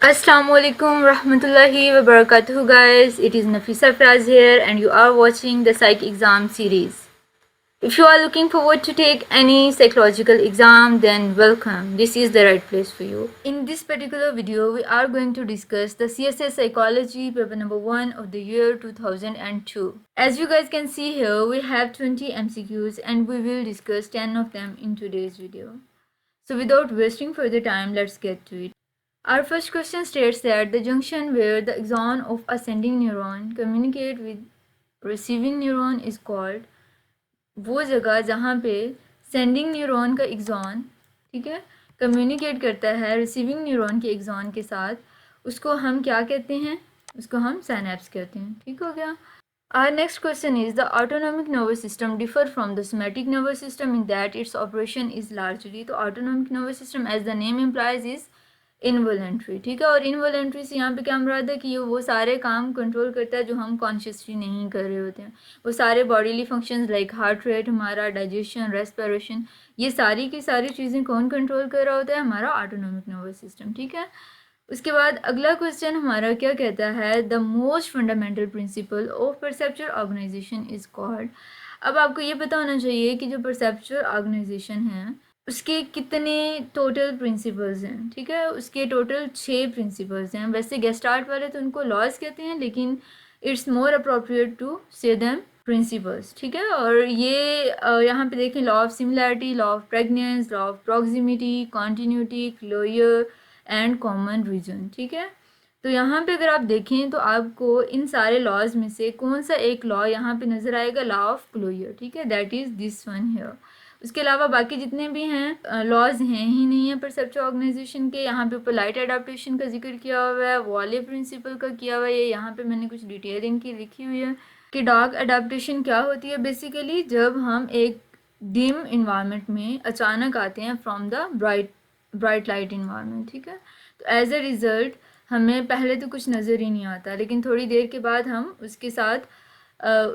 Assalamualaikum rahmatullahi wa barakatuh guys. It is Nafeesa Fiaz here and you are watching the psych exam series. If you are looking forward to take any psychological exam, then welcome. This is the right place for you. In this particular video, we are going to discuss the CSS Psychology paper number 1 of the year 2002. As you guys can see here, we have 20 MCQs and we will discuss 10 of them in today's video. So without wasting further time, let's get to it. Our first question states that the junction where the axon of a sending neuron communicate with receiving neuron is called, वो जगह जहाँ पे sending neuron का axon, ठीक है, communicate करता है receiving neuron के एक्सॉन के साथ, उसको हम क्या कहते हैं? उसको हम साइनेप्स कहते हैं. ठीक हो गया. Our next question is, the autonomic nervous system differ from the somatic nervous system in that its operation is largely, तो autonomic nervous system as the name implies is involuntary. ठीक है, और इनवॉलेंट्री से यहाँ पे क्या मुराद है कि ये वो सारे काम कंट्रोल करता है जो हम कॉन्शियसली नहीं कर रहे होते हैं. वो सारे bodily functions like heart rate, हमारा डाइजेशन, रेस्पिरेशन, ये सारी की सारी चीज़ें कौन कंट्रोल कर रहा होता है? हमारा ऑटोनॉमिक नर्वस सिस्टम. ठीक है. उसके बाद अगला क्वेश्चन हमारा क्या कहता है? The most fundamental principle of perceptual organization is called. अब आपको ये पता होना चाहिए कि जो परसेप्चुअल ऑर्गेनाइजेशन है उसके कितने टोटल प्रिंसिपल्स हैं. ठीक है, उसके टोटल 6 प्रिंसिपल्स हैं. वैसे गेस्टार्ट वाले तो उनको लॉज कहते हैं, लेकिन it's more appropriate to say them principles. ठीक है, और ये यहाँ पे देखें, law of similarity, law of pregnance, law of proximity, continuity, closure and common region. ठीक है, तो यहाँ पे अगर आप देखें तो आपको इन सारे लॉज में से कौन सा एक लॉ यहाँ पे नज़र आएगा? Law of closure. ठीक है, that is this one here. उसके अलावा बाकी जितने भी हैं लॉज हैं ही नहीं है परसेप्चुअल ऑर्गेनाइजेशन के. यहाँ पे ऊपर लाइट एडाप्टेशन का जिक्र किया हुआ है, वॉले प्रिंसिपल का किया हुआ है. यहाँ पे मैंने कुछ डिटेल इनकी लिखी हुई है कि डार्क एडाप्टेशन क्या होती है. बेसिकली जब हम एक डिम इन्वायरमेंट में अचानक आते हैं from the bright light environment. ठीक है, तो एज अ रिज़ल्ट हमें पहले तो कुछ नज़र ही नहीं आता, लेकिन थोड़ी देर के बाद हम उसके साथ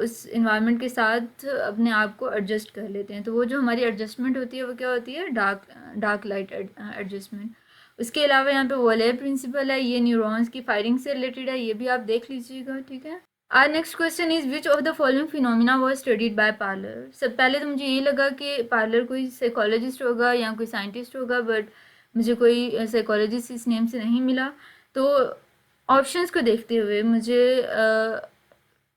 उस इन्वायरमेंट के साथ अपने आप को एडजस्ट कर लेते हैं. तो वो जो हमारी एडजस्टमेंट होती है वो क्या होती है? Dark light adjustment. उसके अलावा यहाँ पे वॉले प्रिंसिपल है, ये न्यूरॉन्स की फायरिंग से रिलेटेड है, ये भी आप देख लीजिएगा. ठीक है. Our next question is, which of the following phenomena was studied by Pavlov. सब पहले तो मुझे ये लगा कि पार्लर कोई साइकोलॉजिस्ट होगा या कोई साइंटिस्ट होगा, बट मुझे कोई साइकोलॉजिस्ट इस नेम से नहीं मिला. तो ऑप्शंस को देखते हुए मुझे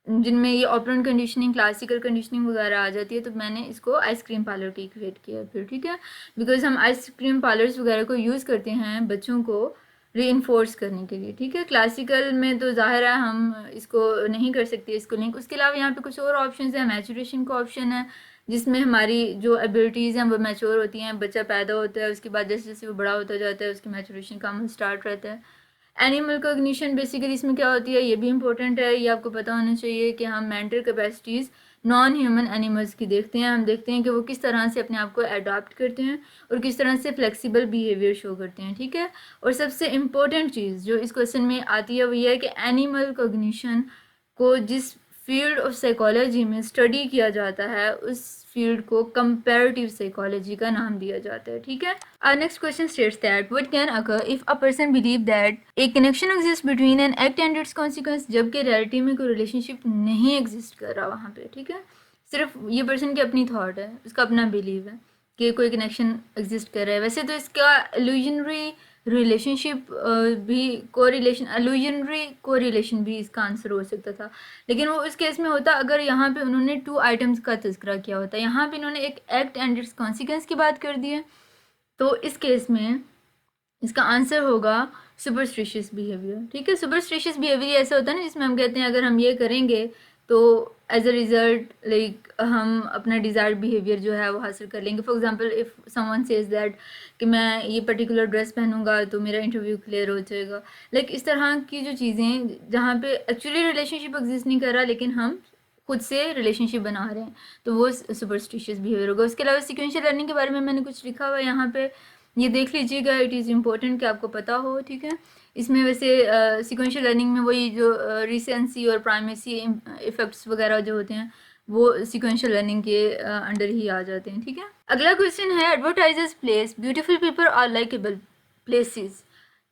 जिनमें ये ऑपरेंट कंडीशनिंग, क्लासिकल कंडीशनिंग वगैरह आ जाती है, तो मैंने इसको आइसक्रीम पार्लर की इक्वेट किया फिर. ठीक है, बिकॉज हम आइसक्रीम पार्लर्स वगैरह को यूज़ करते हैं बच्चों को रीइंफोर्स करने के लिए. ठीक है, क्लासिकल में तो ज़ाहिर है हम इसको नहीं कर सकते, इसको लिंक. उसके अलावा यहाँ पे कुछ और ऑप्शन है. मैचुरेशन का ऑप्शन है जिसमें हमारी जो एबिलिटीज़ हैं वो मैच्योर होती हैं. बच्चा पैदा होता है, उसके बाद जैसे जैसे वो बड़ा होता जाता है उसकी मैचुरेशन का अमल स्टार्ट रहता है. एनिमल कॉग्निशन बेसिकली इसमें क्या होती है, ये भी इंपॉर्टेंट है, ये आपको पता होना चाहिए कि हम mental capacities non human animals की देखते हैं. हम देखते हैं कि वो किस तरह से अपने आप को अडॉप्ट करते हैं और किस तरह से फ्लेक्सिबल बिहेवियर शो करते हैं. ठीक है, और सबसे इम्पोर्टेंट चीज़ जो इस क्वेश्चन में आती है वो ये है कि एनिमल कॉग्निशन को जिस फील्ड ऑफ साइकोलॉजी में स्टडी किया जाता है उस फील्ड को कंपैरेटिव साइकोलॉजी का नाम दिया जाता है. ठीक है. Our next question states that what can occur if a person believe that a connection exists between an act and its consequence, जबकि रियलिटी में कोई रिलेशनशिप नहीं एग्जिस्ट कर रहा वहाँ पे. ठीक है, सिर्फ ये पर्सन की अपनी थॉट है, उसका अपना बिलीव है कि कोई कनेक्शन एग्जिस्ट कर रहा है. वैसे तो इसका इल्यूजनरी रिलेशनशिप भी इल्यूजनरी कोरिलेशन भी इसका आंसर हो सकता था, लेकिन वो उस केस में होता अगर यहाँ पे उन्होंने 2 आइटम्स का तज़किरा किया होता. यहाँ पे इन्होंने एक एक्ट एंड इट्स कॉन्सिक्वेंस की बात कर दी है, तो इस केस में इसका आंसर होगा सुपरस्टिशियस बिहेवियर. ठीक है, सुपरस्टिशियस बिहेवियर ऐसा होता है ना जिसमें हम कहते हैं अगर हम ये करेंगे तो एज अ रिज़ल्ट लाइक हम अपना डिज़ायर्ड बिहेवियर जो है वो हासिल कर लेंगे. For example if someone says that कि मैं ये पर्टिकुलर ड्रेस पहनूंगा तो मेरा इंटरव्यू क्लियर हो जाएगा. लाइक इस तरह की जो चीज़ें जहाँ पे एक्चुअली रिलेशनशिप एग्जिस्ट नहीं कर रहा लेकिन हम खुद से रिलेशनशिप बना रहे हैं, तो वो सुपरस्टिशियस बिहेवियर होगा. उसके अलावा सीक्वेंशियल लर्निंग के बारे में मैंने कुछ लिखा हुआ है यहाँ पे, ये देख लीजिएगा. इट इज़ इम्पोर्टेंट कि आपको पता हो. ठीक है, इसमें वैसे सीक्वेंशियल लर्निंग में वही जो रिसेंसी और प्राइमेसी इफेक्ट्स वगैरह जो होते हैं वो सीक्वेंशियल लर्निंग के अंडर ही आ जाते हैं. ठीक है. अगला क्वेश्चन है, advertisers place beautiful people are likable places.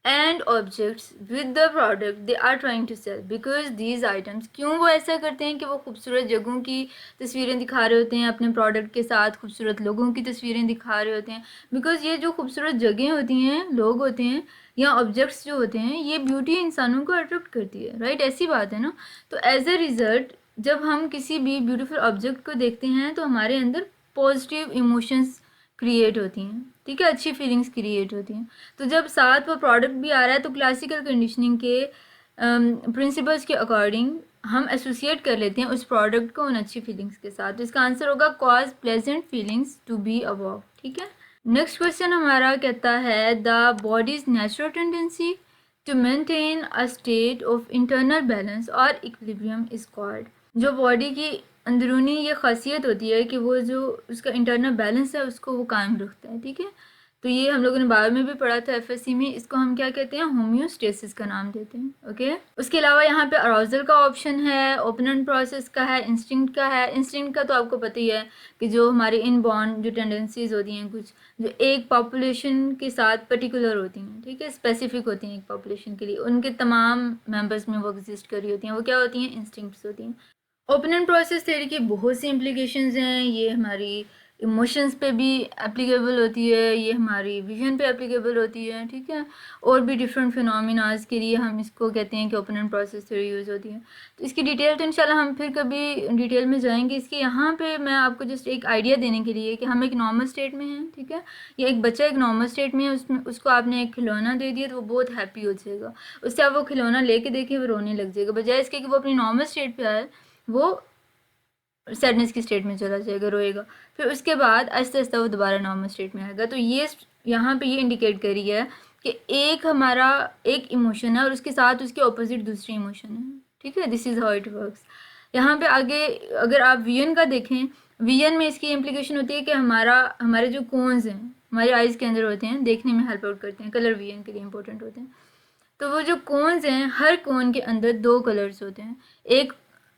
And objects with the product they are trying to sell because these items. क्यों वो ऐसा करते हैं कि वो खूबसूरत जगहों की तस्वीरें दिखा रहे होते हैं अपने प्रोडक्ट के साथ, खूबसूरत लोगों की तस्वीरें दिखा रहे होते हैं, बिकॉज ये जो खूबसूरत जगहें होती हैं, लोग होते हैं या ऑब्जेक्ट्स जो होते हैं, ये ब्यूटी इंसानों को अट्रैक्ट करती है, राइट? ऐसी बात है ना। तो एज अ रिज़ल्ट जब हम किसी भी ब्यूटीफुल ऑब्जेक्ट को देखते हैं तो हमारे अंदर पॉजिटिव इमोशंस क्रिएट होती हैं, ठीक है, अच्छी फीलिंग्स क्रिएट होती हैं। तो जब साथ वो प्रोडक्ट भी आ रहा है तो क्लासिकल कंडीशनिंग के प्रिंसिपल्स के अकॉर्डिंग हम एसोसिएट कर लेते हैं उस प्रोडक्ट को उन अच्छी फीलिंग्स के साथ। तो इसका आंसर होगा cause pleasant feelings to be above, ठीक है। नेक्स्ट क्वेश्चन हमारा कहता है the body's natural tendency to maintain a state of internal balance और इक्विलिब्रियम इज कॉल्ड। जो बॉडी की अंदरूनी ये खासियत होती है कि वो जो उसका इंटरनल बैलेंस है उसको वो कायम रखता है, ठीक है। तो ये हम लोगों ने बाद में भी पढ़ा था एफएससी में, इसको हम क्या कहते हैं, होम्योस्टेसिस का नाम देते हैं, ओके। उसके अलावा यहाँ पे अराउजल का ऑप्शन है, ओपनेंट प्रोसेस का है, इंस्टिंक्ट का है। इंस्टिंक्ट का तो आपको पता ही है कि जो हमारे इनबॉर्न जो टेंडेंसीज होती हैं कुछ जो एक पॉपुलेशन के साथ पर्टिकुलर होती हैं, ठीक है, स्पेसिफिक होती हैं एक पॉपुलेशन के लिए, उनके तमाम मेंबर्स में वो एग्जिस्ट कर रही होती हैं, वो क्या होती हैं, इंस्टिंक्ट्स होती हैं। ओपन प्रोसेस थ्योरी की बहुत सी इम्प्लीकेशंस हैं, ये हमारी इमोशंस पे भी एप्लीकेबल होती है, ये हमारी विजन पे एप्लीकेबल होती है, ठीक है। और भी डिफरेंट फिनोमिनाज के लिए हम इसको कहते हैं कि ओपन प्रोसेस थ्योरी यूज़ होती है। तो इसकी डिटेल तो इंशाल्लाह हम फिर कभी डिटेल में जाएंगे। इसके यहाँ पे मैं आपको जस्ट एक आइडिया देने के लिए कि हम एक नॉर्मल स्टेट में हैं, ठीक है, या एक बच्चा एक नॉर्मल स्टेट में है, उसमें उसको आपने एक खिलौना दे दिया तो वो बहुत हैप्पी हो जाएगा। उससे आप वो खिलौना लेके देखें वो रोने लग जाएगा, बजाय इसके कि वो अपनी नॉर्मल स्टेट पे आए वो सैडनेस की स्टेट में चला जाएगा, रोएगा। फिर उसके बाद आहिस्ता आहिस्ता वो दोबारा नॉर्मल स्टेट में आएगा। तो ये यहाँ पे ये इंडिकेट करी है कि एक हमारा एक इमोशन है और उसके साथ उसके ऑपोजिट दूसरी इमोशन है, ठीक है। This is how it works. यहाँ पे आगे अगर आप वीएन का देखें, वीएन में इसकी इम्प्लीकेशन होती है कि हमारे जो कोन्स हैं हमारे आइज़ के अंदर होते हैं, देखने में हेल्प आउट करते हैं, कलर वीएन के लिए इंपॉर्टेंट होते हैं। तो वो जो कोन्स हैं हर कोन के अंदर दो कलर्स होते हैं, एक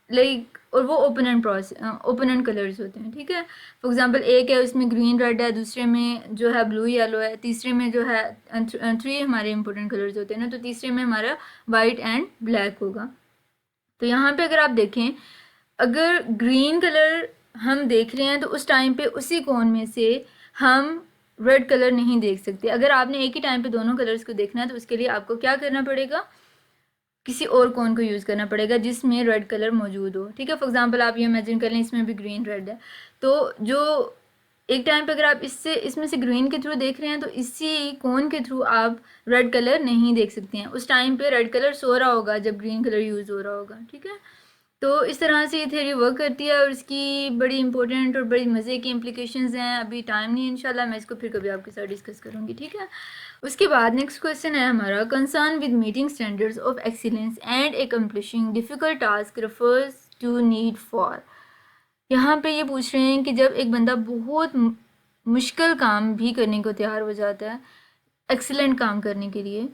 लाइक और वो ओपन कलर्स होते हैं, ठीक है। फॉर एग्जांपल एक है उसमें ग्रीन रेड है, दूसरे में जो है ब्लू येलो है, तीसरे में जो है थ्री हमारे इंपॉर्टेंट कलर्स होते हैं ना, तो तीसरे में हमारा वाइट एंड ब्लैक होगा। तो यहाँ पे अगर आप देखें, अगर ग्रीन कलर हम देख रहे हैं तो उस टाइम पे उसी कोन में से हम रेड कलर नहीं देख सकते। अगर आपने एक ही टाइम पे दोनों कलर्स को देखना है तो उसके लिए आपको क्या करना पड़ेगा, किसी और कोन को यूज़ करना पड़ेगा जिसमें रेड कलर मौजूद हो, ठीक है। फॉर एग्जांपल आप ये इमेजिन कर लें इसमें भी ग्रीन रेड है, तो जो एक टाइम पे अगर आप इसमें से ग्रीन के थ्रू देख रहे हैं तो इसी कोन के थ्रू आप रेड कलर नहीं देख सकते हैं। उस टाइम पे रेड कलर सो रहा होगा जब ग्रीन कलर यूज़ हो रहा होगा, ठीक है। तो इस तरह से ये थ्योरी वर्क करती है और इसकी बड़ी इंपॉर्टेंट और बड़ी मज़े की इम्प्लीकेशंस हैं। अभी टाइम नहीं है, इंशाल्लाह मैं इसको फिर कभी आपके साथ डिस्कस करूँगी, ठीक है। उसके बाद नेक्स्ट क्वेश्चन है हमारा, concern with meeting standards of excellence and accomplishing difficult task refers to need for. यहाँ पे ये पूछ रहे हैं कि जब एक बंदा बहुत मुश्किल काम भी करने को तैयार हो जाता है एक्सीलेंट काम करने के लिए,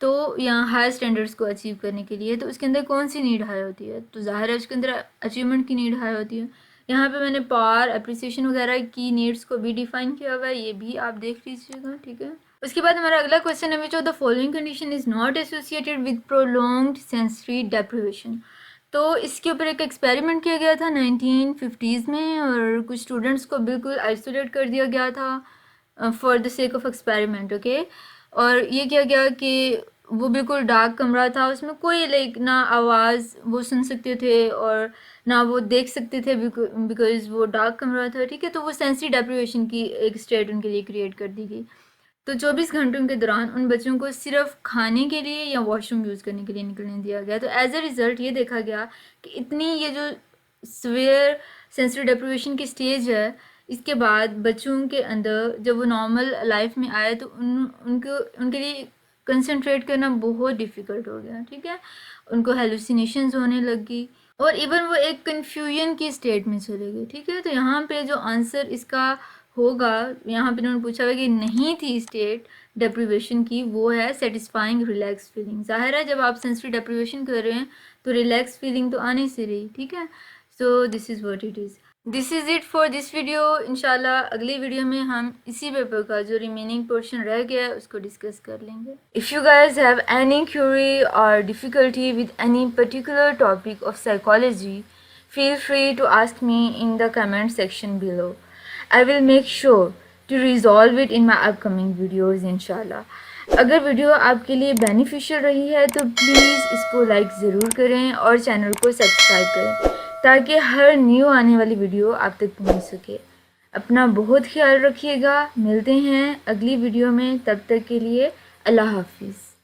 तो यहाँ हाई स्टैंडर्ड्स को अचीव करने के लिए, तो उसके अंदर कौन सी नीड हाई होती है, तो ज़ाहिर है उसके अंदर अचीवमेंट की नीड हाई होती है। यहाँ पे मैंने पावर अप्रिसिएशन वगैरह की नीड्स को भी डिफाइन किया हुआ है, ये भी आप देख लीजिएगा, ठीक है। उसके बाद हमारा अगला क्वेश्चन है, विच of the following condition is not associated with prolonged sensory deprivation. तो इसके ऊपर एक एक्सपेरिमेंट किया गया था 1950s में और कुछ स्टूडेंट्स को बिल्कुल आइसोलेट कर दिया गया था for the sake of experiment, okay. और ये किया गया कि वो बिल्कुल डार्क कमरा था, उसमें कोई लाइक ना आवाज़ वो सुन सकते थे और ना वो देख सकते थे बिकॉज वो डार्क कमरा था, ठीक है। तो वो सेंसरी डेप्रिवेशन की एक स्टेट उनके लिए क्रिएट कर दी गई। तो 24 घंटों के दौरान उन बच्चों को सिर्फ खाने के लिए या वॉशरूम यूज़ करने के लिए निकलने दिया गया। तो एज अ रिज़ल्ट ये देखा गया कि इतनी ये जो सीवियर सेंसरी डेप्रिवेशन की स्टेज है, इसके बाद बच्चों के अंदर जब वो नॉर्मल लाइफ में आए तो उनके लिए कंसंट्रेट करना बहुत डिफ़िकल्ट हो गया, ठीक है। उनको हेलुसिनेशंस होने लगी और इवन वो एक कन्फ्यूजन की स्टेट में चले गए, ठीक है। तो यहाँ पे जो आंसर इसका होगा, यहाँ पे उन्होंने पूछा हुआ कि नहीं थी स्टेट डेप्रिवेशन की, वो है सेटिस्फाइंग रिलैक्स फीलिंग। ज़ाहिर है जब आप सेंसरी डेप्रिवेशन कर रहे हैं तो रिलैक्स फीलिंग तो आने से रही, ठीक है। So this is what it is. This is it for this video. इंशाल्लाह अगली वीडियो में हम इसी पेपर का जो रिमेनिंग पोर्शन रह गया है उसको डिस्कस कर लेंगे। If you guys have any query और difficulty with any particular topic of psychology, feel free to ask me in the comment section below. I will make sure to resolve it in my upcoming videos inshallah. अगर video आपके लिए beneficial रही है तो please इसको like ज़रूर करें और चैनल को सब्सक्राइब करें ताकि हर न्यू आने वाली वीडियो आप तक पहुंच सके। अपना बहुत ख्याल रखिएगा। मिलते हैं अगली वीडियो में, तब तक के लिए अल्लाह हाफिज़।